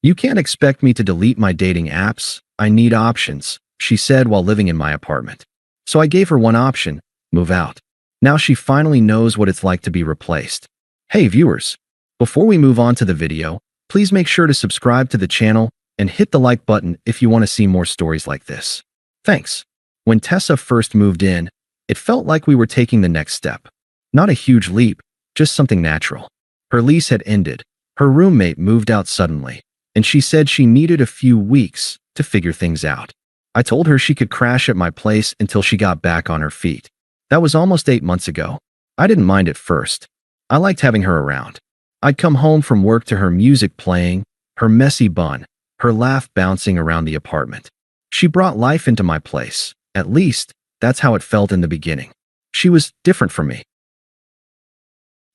You can't expect me to delete my dating apps. I need options, she said while living in my apartment. So I gave her one option: move out. Now she finally knows what it's like to be replaced. Hey viewers, before we move on to the video, please make sure to subscribe to the channel and hit the like button if you want to see more stories like this. Thanks. When Tessa first moved in, it felt like we were taking the next step. Not a huge leap, just something natural. Her lease had ended, her roommate moved out suddenly, and she said she needed a few weeks to figure things out. I told her she could crash at my place until she got back on her feet. That was almost 8 months ago. I didn't mind at first. I liked having her around. I'd come home from work to her music playing, her messy bun, her laugh bouncing around the apartment. She brought life into my place. At least, that's how it felt in the beginning. She was different from me.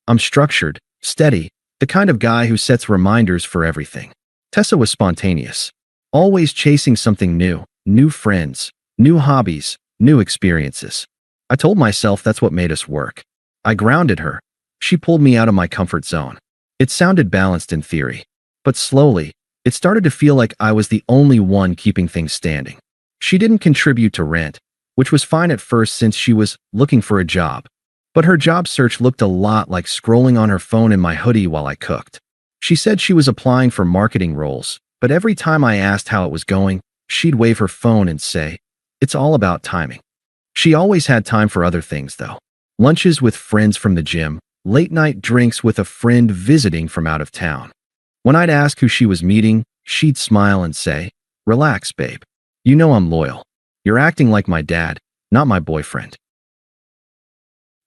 I'm structured, steady, the kind of guy who sets reminders for everything. Tessa was spontaneous, always chasing something new, new friends, new hobbies, new experiences. I told myself that's what made us work. I grounded her. She pulled me out of my comfort zone. It sounded balanced in theory, but slowly, it started to feel like I was the only one keeping things standing. She didn't contribute to rent, which was fine at first since she was looking for a job. But her job search looked a lot like scrolling on her phone in my hoodie while I cooked. She said she was applying for marketing roles, but every time I asked how it was going, she'd wave her phone and say, "It's all about timing." She always had time for other things, though. Lunches with friends from the gym, late-night drinks with a friend visiting from out of town. When I'd ask who she was meeting, she'd smile and say, "Relax, babe. You know I'm loyal. You're acting like my dad, not my boyfriend."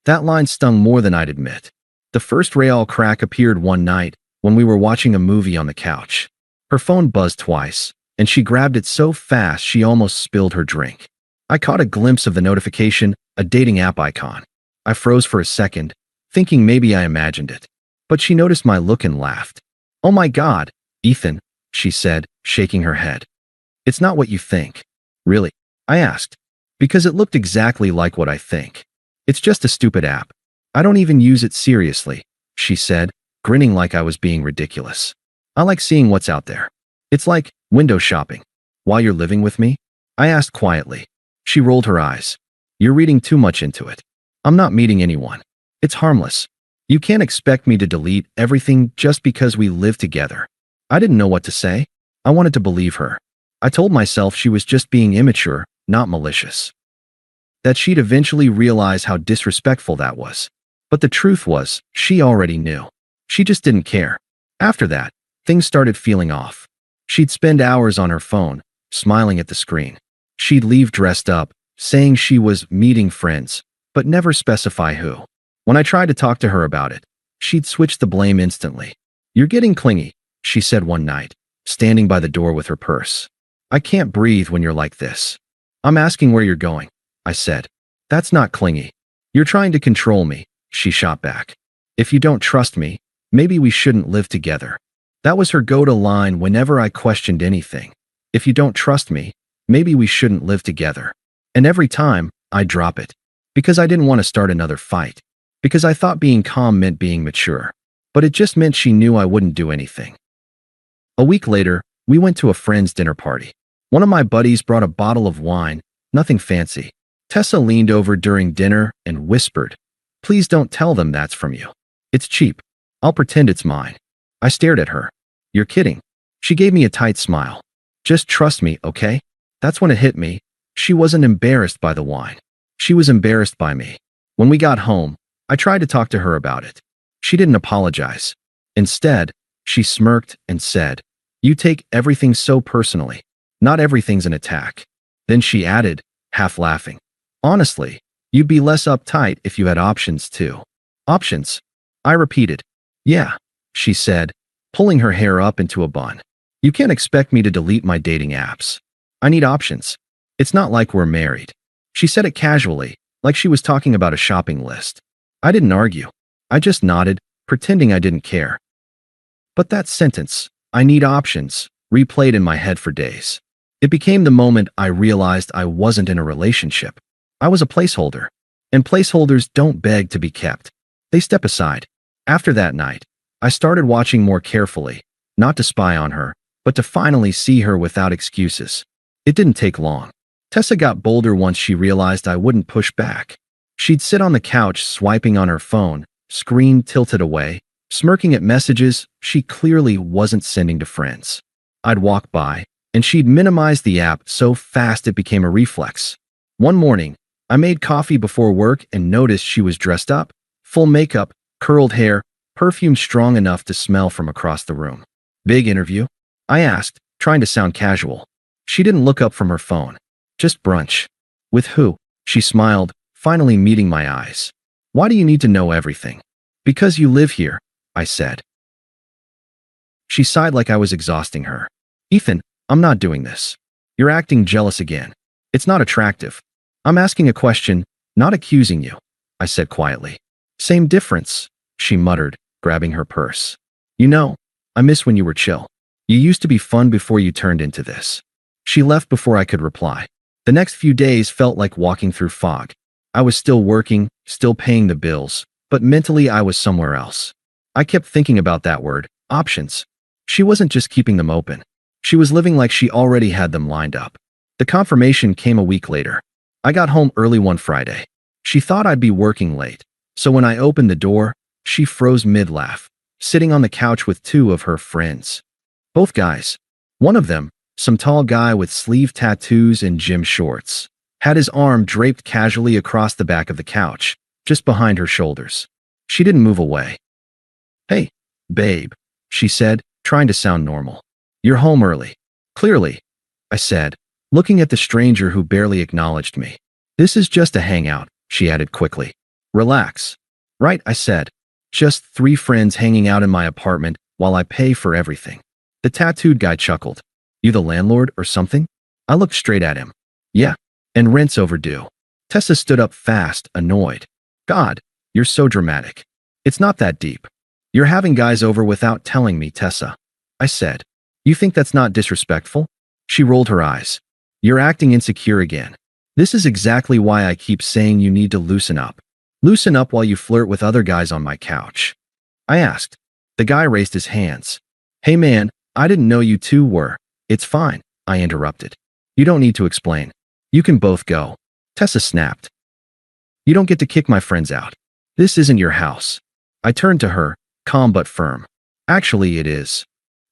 That line stung more than I'd admit. The first real crack appeared one night when we were watching a movie on the couch. Her phone buzzed twice, and she grabbed it so fast she almost spilled her drink. I caught a glimpse of the notification, a dating app icon. I froze for a second, thinking maybe I imagined it. But she noticed my look and laughed. "Oh my God, Ethan," she said, shaking her head. "It's not what you think." "Really?" I asked. "Because it looked exactly like what I think. It's just a stupid app. I don't even use it seriously," she said, grinning like I was being ridiculous. "I like seeing what's out there. It's like window shopping." "While you're living with me?" I asked quietly. She rolled her eyes. "You're reading too much into it. I'm not meeting anyone. It's harmless. You can't expect me to delete everything just because we live together." I didn't know what to say. I wanted to believe her. I told myself she was just being immature, not malicious. That she'd eventually realize how disrespectful that was. But the truth was, she already knew. She just didn't care. After that, things started feeling off. She'd spend hours on her phone, smiling at the screen. She'd leave dressed up, saying she was meeting friends, but never specify who. When I tried to talk to her about it, she'd switch the blame instantly. "You're getting clingy," she said one night, standing by the door with her purse. "I can't breathe when you're like this." "I'm asking where you're going," I said. "That's not clingy. You're trying to control me," she shot back. "If you don't trust me, maybe we shouldn't live together." That was her go-to line whenever I questioned anything. "If you don't trust me, maybe we shouldn't live together." And every time, I'd drop it. Because I didn't want to start another fight. Because I thought being calm meant being mature. But it just meant she knew I wouldn't do anything. A week later, we went to a friend's dinner party. One of my buddies brought a bottle of wine, nothing fancy. Tessa leaned over during dinner and whispered, "Please don't tell them that's from you. It's cheap. I'll pretend it's mine." I stared at her. "You're kidding." She gave me a tight smile. "Just trust me, okay?" That's when it hit me. She wasn't embarrassed by the wine. She was embarrassed by me. When we got home, I tried to talk to her about it. She didn't apologize. Instead, she smirked and said, "You take everything so personally. Not everything's an attack." Then she added, half laughing, "Honestly, you'd be less uptight if you had options too." "Options?" I repeated. "Yeah," she said, pulling her hair up into a bun. "You can't expect me to delete my dating apps. I need options. It's not like we're married." She said it casually, like she was talking about a shopping list. I didn't argue. I just nodded, pretending I didn't care. But that sentence, "I need options," replayed in my head for days. It became the moment I realized I wasn't in a relationship. I was a placeholder. And placeholders don't beg to be kept. They step aside. After that night, I started watching more carefully, not to spy on her, but to finally see her without excuses. It didn't take long. Tessa got bolder once she realized I wouldn't push back. She'd sit on the couch swiping on her phone, screen tilted away, smirking at messages she clearly wasn't sending to friends. I'd walk by, and she'd minimize the app so fast it became a reflex. One morning, I made coffee before work and noticed she was dressed up, full makeup, curled hair, perfume strong enough to smell from across the room. "Big interview?" I asked, trying to sound casual. She didn't look up from her phone. "Just brunch." "With who?" She smiled, finally meeting my eyes. "Why do you need to know everything?" "Because you live here," I said. She sighed like I was exhausting her. "Ethan, I'm not doing this. You're acting jealous again. It's not attractive. I'm asking a question, not accusing you," I said quietly. "Same difference," she muttered, grabbing her purse. "You know, I miss when you were chill. You used to be fun before you turned into this." She left before I could reply. The next few days felt like walking through fog. I was still working, still paying the bills, but mentally I was somewhere else. I kept thinking about that word, options. She wasn't just keeping them open. She was living like she already had them lined up. The confirmation came a week later. I got home early one Friday. She thought I'd be working late, so when I opened the door, she froze mid-laugh, sitting on the couch with two of her friends. Both guys. One of them, some tall guy with sleeve tattoos and gym shorts, had his arm draped casually across the back of the couch, just behind her shoulders. She didn't move away. "Hey, babe," she said, trying to sound normal. "You're home early." "Clearly," I said, looking at the stranger who barely acknowledged me. "This is just a hangout," she added quickly. "Relax." "Right," I said. "Just three friends hanging out in my apartment while I pay for everything." The tattooed guy chuckled. "You the landlord or something?" I looked straight at him. "Yeah, and rent's overdue." Tessa stood up fast, annoyed. "God, you're so dramatic. It's not that deep. You're having guys over without telling me, Tessa," I said. "You think that's not disrespectful?" She rolled her eyes. "You're acting insecure again. This is exactly why I keep saying you need to loosen up. Loosen up while you flirt with other guys on my couch." I asked. The guy raised his hands. "Hey man, I didn't know you two were." "It's fine," I interrupted. "You don't need to explain. You can both go." Tessa snapped. "You don't get to kick my friends out. This isn't your house." I turned to her, calm but firm. "Actually, it is."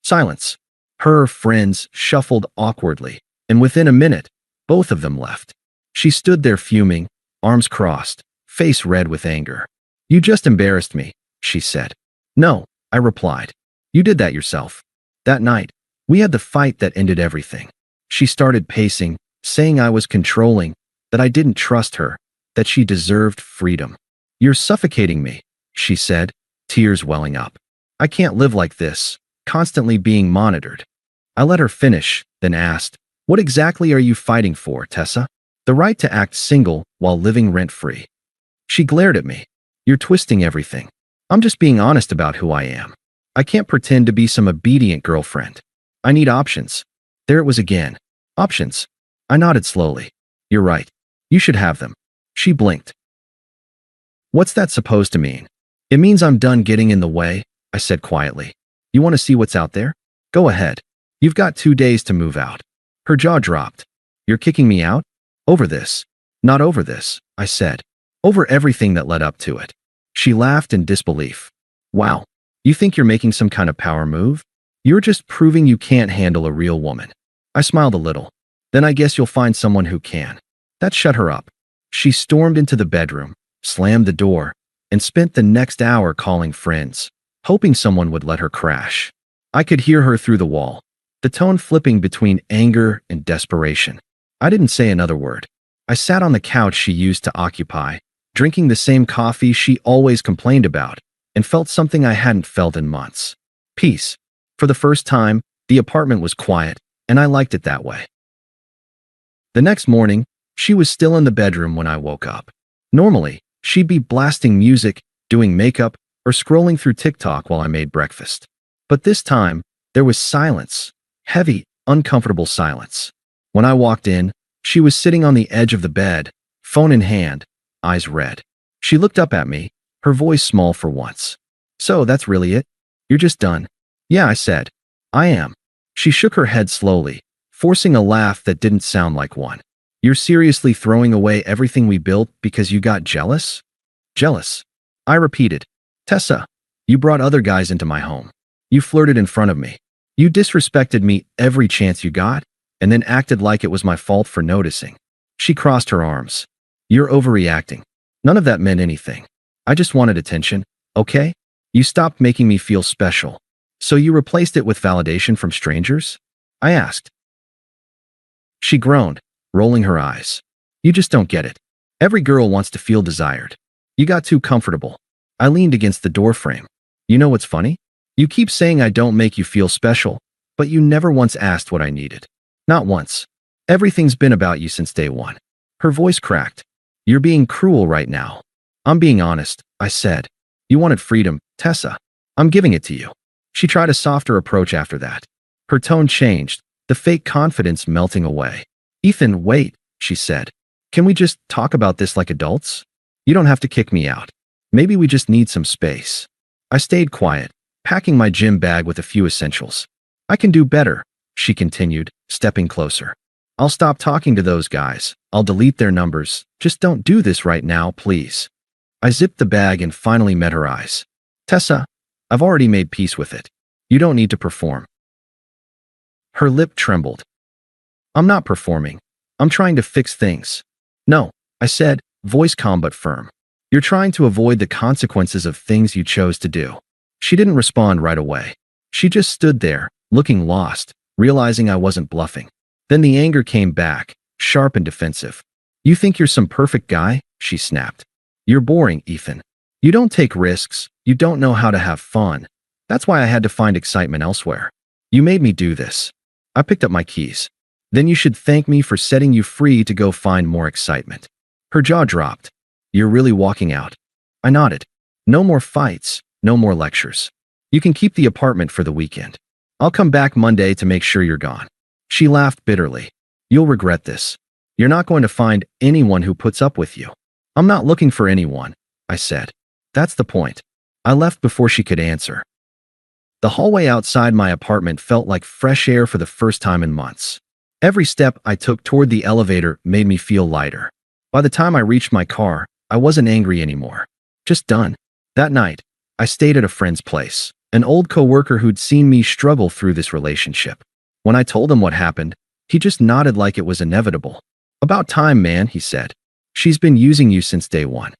Silence. Her friends shuffled awkwardly, and within a minute, both of them left. She stood there fuming, arms crossed, face red with anger. "You just embarrassed me," she said. "No," I replied. "You did that yourself." That night, we had the fight that ended everything. She started pacing, saying I was controlling, that I didn't trust her, that she deserved freedom. "You're suffocating me," she said, tears welling up. "I can't live like this, constantly being monitored." I let her finish, then asked, "What exactly are you fighting for, Tessa?" "The right to act single while living rent-free." She glared at me. "You're twisting everything. I'm just being honest about who I am. I can't pretend to be some obedient girlfriend. I need options." There it was again. Options. I nodded slowly. "You're right. You should have them." She blinked. "What's that supposed to mean?" "It means I'm done getting in the way," I said quietly. "You want to see what's out there? Go ahead. You've got 2 days to move out." Her jaw dropped. "You're kicking me out? Over this?" "Not over this," I said. "Over everything that led up to it." She laughed in disbelief. "Wow. You think you're making some kind of power move? You're just proving you can't handle a real woman." I smiled a little. "Then I guess you'll find someone who can." That shut her up. She stormed into the bedroom, slammed the door, and spent the next hour calling friends, hoping someone would let her crash. I could hear her through the wall, the tone flipping between anger and desperation. I didn't say another word. I sat on the couch she used to occupy, drinking the same coffee she always complained about, and felt something I hadn't felt in months. Peace. For the first time, the apartment was quiet, and I liked it that way. The next morning, she was still in the bedroom when I woke up. Normally, she'd be blasting music, doing makeup, or scrolling through TikTok while I made breakfast. But this time, there was silence. Heavy, uncomfortable silence. When I walked in, she was sitting on the edge of the bed, phone in hand, eyes red. She looked up at me, her voice small for once. "So that's really it? You're just done?" "Yeah," I said. "I am." She shook her head slowly, forcing a laugh that didn't sound like one. You're seriously throwing away everything we built because you got jealous? Jealous. I repeated. Tessa, you brought other guys into my home. You flirted in front of me. You disrespected me every chance you got, and then acted like it was my fault for noticing. She crossed her arms. You're overreacting. None of that meant anything. I just wanted attention, okay? You stopped making me feel special. So you replaced it with validation from strangers? I asked. She groaned, rolling her eyes. You just don't get it. Every girl wants to feel desired. You got too comfortable. I leaned against the doorframe. You know what's funny? You keep saying I don't make you feel special, but you never once asked what I needed. Not once. Everything's been about you since day one. Her voice cracked. You're being cruel right now. I'm being honest, I said. You wanted freedom, Tessa. I'm giving it to you. She tried a softer approach after that. Her tone changed, the fake confidence melting away. Ethan, wait, she said. Can we just talk about this like adults? You don't have to kick me out. Maybe we just need some space. I stayed quiet, packing my gym bag with a few essentials. I can do better, she continued, stepping closer. I'll stop talking to those guys. I'll delete their numbers. Just don't do this right now, please. I zipped the bag and finally met her eyes. Tessa, I've already made peace with it. You don't need to perform. Her lip trembled. I'm not performing. I'm trying to fix things. No, I said, voice calm but firm. You're trying to avoid the consequences of things you chose to do. She didn't respond right away. She just stood there, looking lost, realizing I wasn't bluffing. Then the anger came back, sharp and defensive. You think you're some perfect guy? She snapped. You're boring, Ethan. You don't take risks. You don't know how to have fun. That's why I had to find excitement elsewhere. You made me do this. I picked up my keys. Then you should thank me for setting you free to go find more excitement. Her jaw dropped. You're really walking out. I nodded. No more fights, no more lectures. You can keep the apartment for the weekend. I'll come back Monday to make sure you're gone. She laughed bitterly. You'll regret this. You're not going to find anyone who puts up with you. I'm not looking for anyone, I said. That's the point. I left before she could answer. The hallway outside my apartment felt like fresh air for the first time in months. Every step I took toward the elevator made me feel lighter. By the time I reached my car, I wasn't angry anymore. Just done. That night, I stayed at a friend's place, an old coworker who'd seen me struggle through this relationship. When I told him what happened, he just nodded like it was inevitable. About time, man, he said. She's been using you since day one.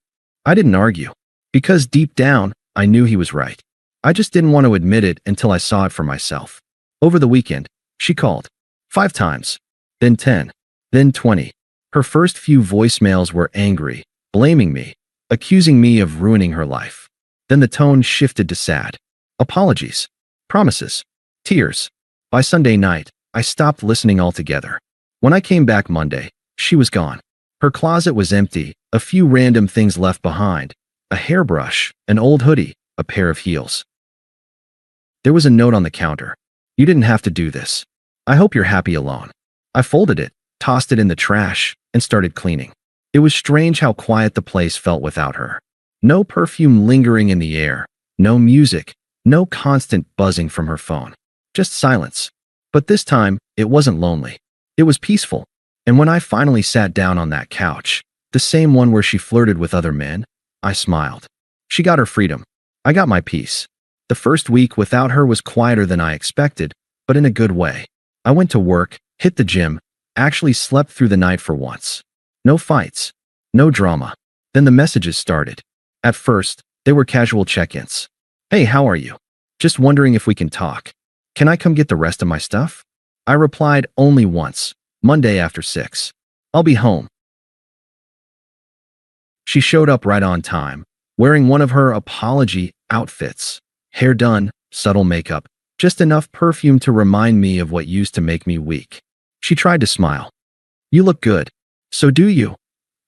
I didn't argue, because deep down, I knew he was right. I just didn't want to admit it until I saw it for myself. Over the weekend, she called. 5 times, then 10, then 20. Her first few voicemails were angry, blaming me, accusing me of ruining her life. Then the tone shifted to sad. Apologies, promises, tears. By Sunday night, I stopped listening altogether. When I came back Monday, she was gone. Her closet was empty, a few random things left behind, a hairbrush, an old hoodie, a pair of heels. There was a note on the counter. You didn't have to do this. I hope you're happy alone. I folded it, tossed it in the trash, and started cleaning. It was strange how quiet the place felt without her. No perfume lingering in the air, no music, no constant buzzing from her phone. Just silence. But this time, it wasn't lonely. It was peaceful. And when I finally sat down on that couch, the same one where she flirted with other men, I smiled. She got her freedom. I got my peace. The first week without her was quieter than I expected, but in a good way. I went to work, hit the gym, actually slept through the night for once. No fights. No drama. Then the messages started. At first, they were casual check-ins. Hey, how are you? Just wondering if we can talk. Can I come get the rest of my stuff? I replied only once, Monday after 6. I'll be home. She showed up right on time, wearing one of her apology outfits. Hair done, subtle makeup, just enough perfume to remind me of what used to make me weak. She tried to smile. You look good. So do you?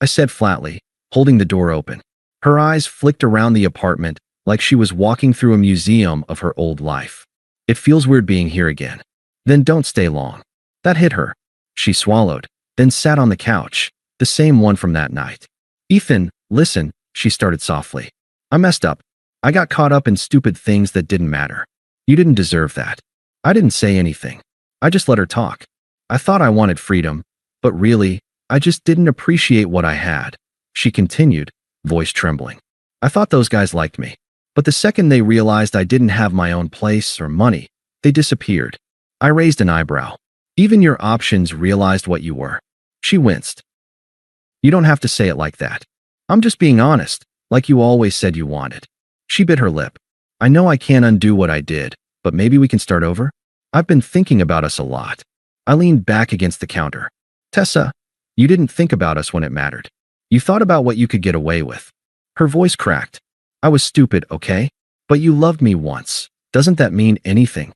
I said flatly, holding the door open. Her eyes flicked around the apartment like she was walking through a museum of her old life. It feels weird being here again. Then don't stay long. That hit her. She swallowed, then sat on the couch, the same one from that night. Ethan, listen, she started softly. I messed up. I got caught up in stupid things that didn't matter. You didn't deserve that. I didn't say anything. I just let her talk. I thought I wanted freedom, but really, I just didn't appreciate what I had. She continued, voice trembling. I thought those guys liked me. But the second they realized I didn't have my own place or money, they disappeared. I raised an eyebrow. Even your options realized what you were. She winced. You don't have to say it like that. I'm just being honest, like you always said you wanted. She bit her lip. I know I can't undo what I did, but maybe we can start over? I've been thinking about us a lot. I leaned back against the counter. Tessa, you didn't think about us when it mattered. You thought about what you could get away with. Her voice cracked. I was stupid, okay? But you loved me once. Doesn't that mean anything?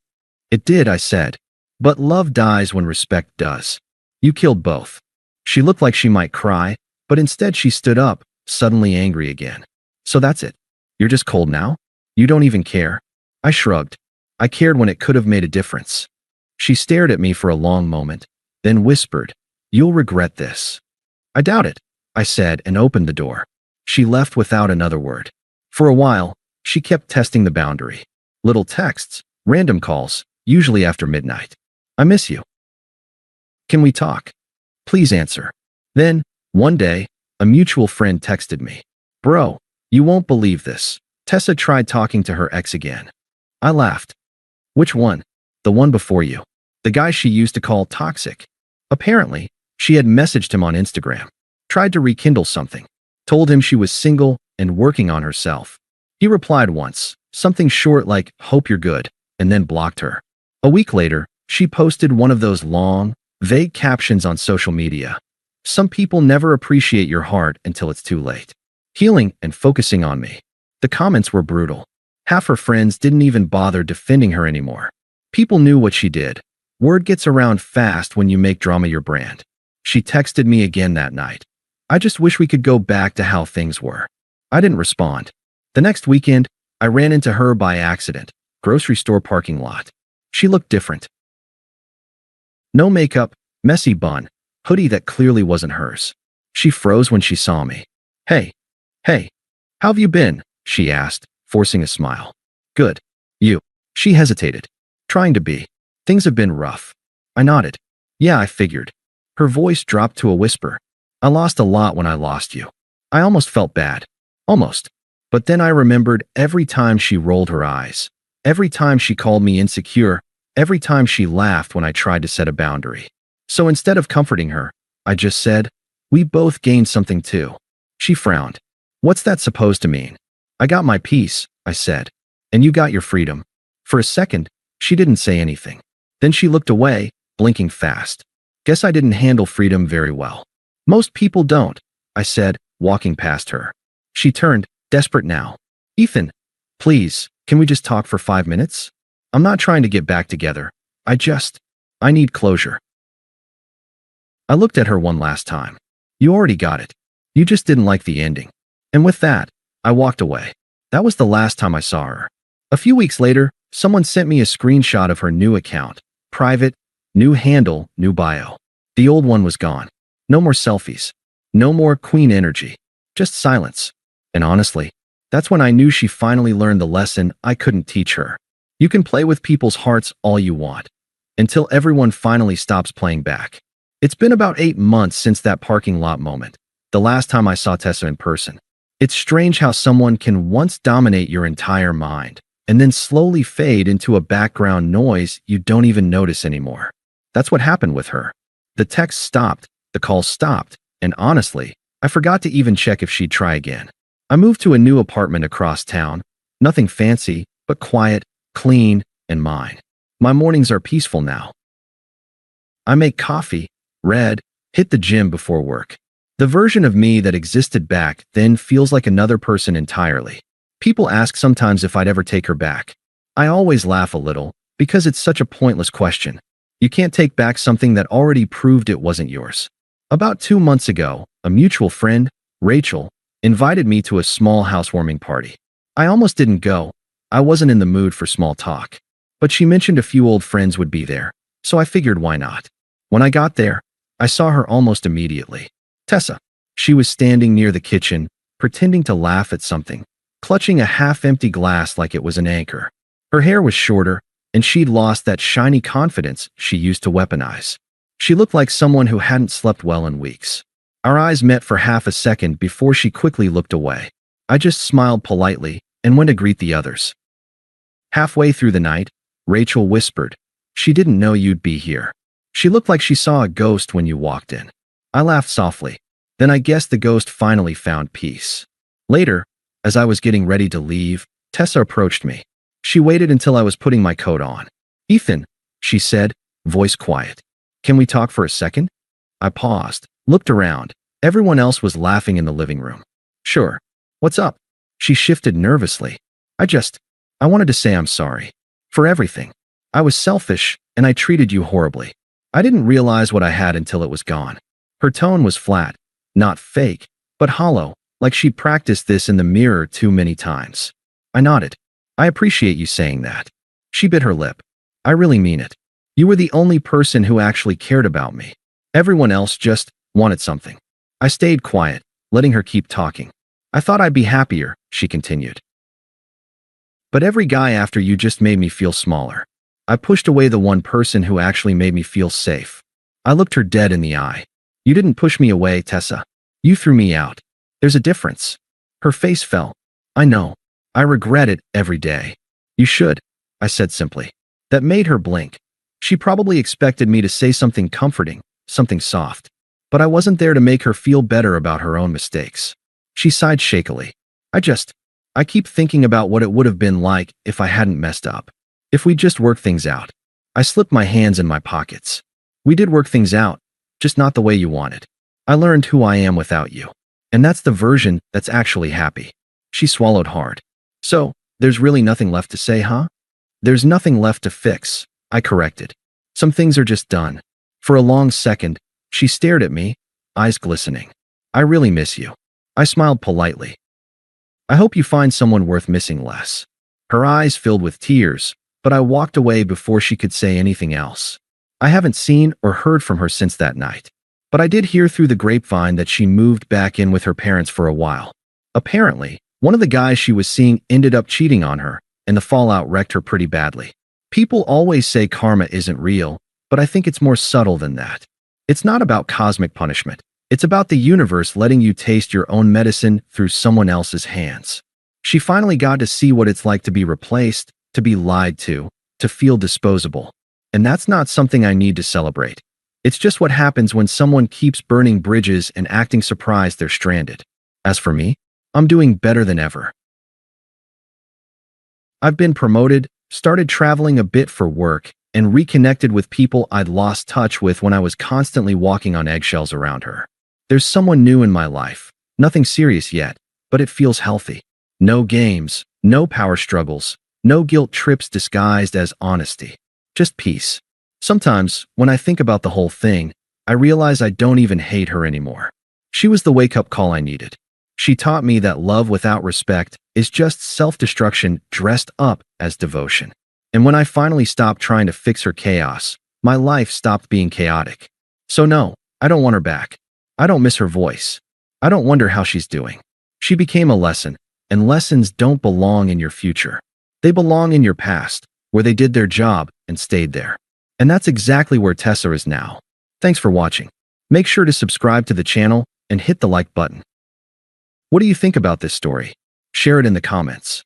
It did, I said. But love dies when respect does. You killed both. She looked like she might cry, but instead she stood up, suddenly angry again. So that's it. You're just cold now? You don't even care? I shrugged. I cared when it could have made a difference. She stared at me for a long moment, then whispered, You'll regret this. I doubt it, I said and opened the door. She left without another word. For a while, she kept testing the boundary. Little texts, random calls, usually after midnight. I miss you. Can we talk? Please answer. Then, one day, a mutual friend texted me. Bro, you won't believe this. Tessa tried talking to her ex again. I laughed. Which one? The one before you. The guy she used to call toxic. Apparently, she had messaged him on Instagram. Tried to rekindle something. Told him she was single and working on herself. He replied once, something short like, hope you're good, and then blocked her. A week later, she posted one of those long, vague captions on social media. Some people never appreciate your heart until it's too late. Healing and focusing on me. The comments were brutal. Half her friends didn't even bother defending her anymore. People knew what she did. Word gets around fast when you make drama your brand. She texted me again that night. I just wish we could go back to how things were. I didn't respond. The next weekend, I ran into her by accident, grocery store parking lot. She looked different. No makeup, messy bun, hoodie that clearly wasn't hers. She froze when she saw me. Hey, how have you been? She asked, forcing a smile. Good. You. She hesitated. Trying to be. Things have been rough. I nodded. Yeah, I figured. Her voice dropped to a whisper. I lost a lot when I lost you. I almost felt bad. Almost. But then I remembered every time she rolled her eyes. Every time she called me insecure. Every time she laughed when I tried to set a boundary. So instead of comforting her, I just said, we both gained something too. She frowned. What's that supposed to mean? I got my peace, I said. And you got your freedom. For a second, she didn't say anything. Then she looked away, blinking fast. Guess I didn't handle freedom very well. Most people don't, I said, walking past her. She turned, desperate now. Ethan, please, can we just talk for 5 minutes? I'm not trying to get back together. I need closure. I looked at her one last time. You already got it. You just didn't like the ending. And with that, I walked away. That was the last time I saw her. A few weeks later, someone sent me a screenshot of her new account. Private, new handle, new bio. The old one was gone. No more selfies. No more queen energy. Just silence. And honestly, that's when I knew she finally learned the lesson I couldn't teach her. You can play with people's hearts all you want, until everyone finally stops playing back. It's been about 8 months since that parking lot moment, the last time I saw Tessa in person. It's strange how someone can once dominate your entire mind, and then slowly fade into a background noise you don't even notice anymore. That's what happened with her. The text stopped, the call stopped, and honestly, I forgot to even check if she'd try again. I moved to a new apartment across town. Nothing fancy, but quiet, clean, and mine. My mornings are peaceful now. I make coffee, read, hit the gym before work. The version of me that existed back then feels like another person entirely. People ask sometimes if I'd ever take her back. I always laugh a little, because it's such a pointless question. You can't take back something that already proved it wasn't yours. About 2 months ago, a mutual friend, Rachel, invited me to a small housewarming party. I almost didn't go. I wasn't in the mood for small talk. But she mentioned a few old friends would be there, so I figured why not. When I got there, I saw her almost immediately. Tessa. She was standing near the kitchen, pretending to laugh at something, clutching a half-empty glass like it was an anchor. Her hair was shorter, and she'd lost that shiny confidence she used to weaponize. She looked like someone who hadn't slept well in weeks. Our eyes met for half a second before she quickly looked away. I just smiled politely and went to greet the others. Halfway through the night, Rachel whispered, "She didn't know you'd be here. She looked like she saw a ghost when you walked in." I laughed softly. Then I guess the ghost finally found peace. Later, as I was getting ready to leave, Tessa approached me. She waited until I was putting my coat on. "Ethan," she said, voice quiet. "Can we talk for a second?" I paused, looked around. Everyone else was laughing in the living room. "Sure. What's up?" She shifted nervously. I wanted to say I'm sorry. For everything. I was selfish, and I treated you horribly. I didn't realize what I had until it was gone." Her tone was flat, not fake, but hollow, like she'd practiced this in the mirror too many times. I nodded. "I appreciate you saying that." She bit her lip. "I really mean it. You were the only person who actually cared about me. Everyone else just wanted something." I stayed quiet, letting her keep talking. "I thought I'd be happier," she continued. "But every guy after you just made me feel smaller. I pushed away the one person who actually made me feel safe." I looked her dead in the eye. "You didn't push me away, Tessa. You threw me out. There's a difference." Her face fell. "I know. I regret it every day." "You should," I said simply. That made her blink. She probably expected me to say something comforting, something soft. But I wasn't there to make her feel better about her own mistakes. She sighed shakily. I keep thinking about what it would have been like if I hadn't messed up. If we just worked things out." I slipped my hands in my pockets. "We did work things out, just not the way you wanted. I learned who I am without you. And that's the version that's actually happy." She swallowed hard. "So, there's really nothing left to say, huh?" "There's nothing left to fix," I corrected. "Some things are just done." For a long second, she stared at me, eyes glistening. "I really miss you." I smiled politely. "I hope you find someone worth missing less." Her eyes filled with tears, but I walked away before she could say anything else. I haven't seen or heard from her since that night. But I did hear through the grapevine that she moved back in with her parents for a while. Apparently, one of the guys she was seeing ended up cheating on her, and the fallout wrecked her pretty badly. People always say karma isn't real, but I think it's more subtle than that. It's not about cosmic punishment. It's about the universe letting you taste your own medicine through someone else's hands. She finally got to see what it's like to be replaced, to be lied to feel disposable. And that's not something I need to celebrate. It's just what happens when someone keeps burning bridges and acting surprised they're stranded. As for me, I'm doing better than ever. I've been promoted, started traveling a bit for work, and reconnected with people I'd lost touch with when I was constantly walking on eggshells around her. There's someone new in my life. Nothing serious yet, but it feels healthy. No games, no power struggles, no guilt trips disguised as honesty. Just peace. Sometimes, when I think about the whole thing, I realize I don't even hate her anymore. She was the wake-up call I needed. She taught me that love without respect is just self-destruction dressed up as devotion. And when I finally stopped trying to fix her chaos, my life stopped being chaotic. So no, I don't want her back. I don't miss her voice. I don't wonder how she's doing. She became a lesson, and lessons don't belong in your future. They belong in your past, where they did their job and stayed there. And that's exactly where Tessa is now. Thanks for watching. Make sure to subscribe to the channel and hit the like button. What do you think about this story? Share it in the comments.